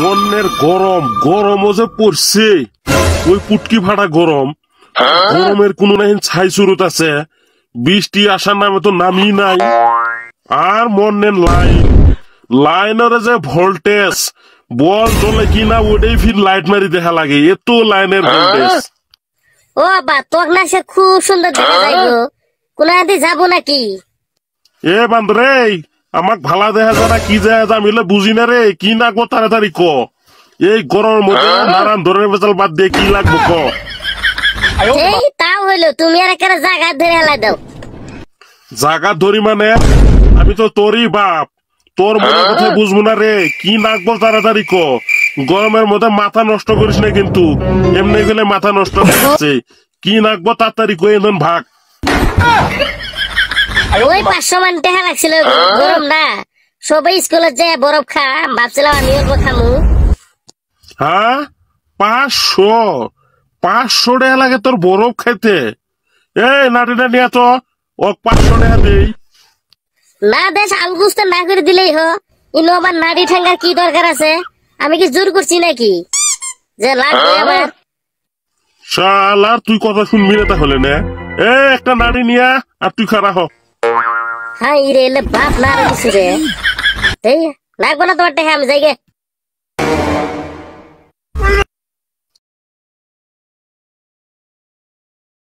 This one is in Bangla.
মনের গরম গরমও যে পড়ছে ওই পুটকি ফাটা গরম গরমের কোনো নাই ছাই সুরত আছে বৃষ্টি আসার নামে তো নামই নাই আর মনের লাইনের যে ভোল্টেজ বল জ্বলে কিনা ওটাই ফির লাইট মারি দেখা লাগে এত লাইনের ভোল্টেজ। ও বা তোর না সে খুব সুন্দর দেখা যায় গো কোন আদি যাবো নাকি এ বান্দরে আমাক ভালা দেখা যায় না কি যায় আমি বুঝি না রে কি নাকবো তাড়াতাড়ি ক এই গরমের মধ্যে নানান ধরনের বেচাল বাদ দিয়ে কি লাগবো ক। এই তাও হইলো তুমি আর একটা জায়গা ধরে হেলাই দাও। জায়গা ধরি মানে আমি তো তোরই বাপ তোর মনে কথা বুঝবো না রে কি নাকবো তাড়াতাড়ি ক গরমের মধ্যে মাথা নষ্ট করিস না কিন্তু এমনি গেলে মাথা নষ্ট হচ্ছে কি নাকবো তাড়াতাড়ি কয়ে দেন ভাগ। ওই 500 মান টাকা লাগছিল গরম না সবাই স্কুলে যায় বরফ খা ভাবছিলাম আমি অল্প খামু। হ্যাঁ 500 টাকা লাগে তোর বরফ খাইতে এই নাটিটা নিয়ে তো ও 500 টাকা দেই না দেশ আলগুস্তা না করে দিলেই হো ইনো আবার নাড়ি ঠাঙ্গার কি দরকার আছে আমি কি জোর করছি নাকি যে লাগবে আমার শালা তুই কথা শুনবি না তাহলে না এ একটা নাড়ি নিয়া আর তুই খারা হ। হাই রে বাপ না কিছু রে এই লাগবে না তোমার টাকা আমি যাই গে।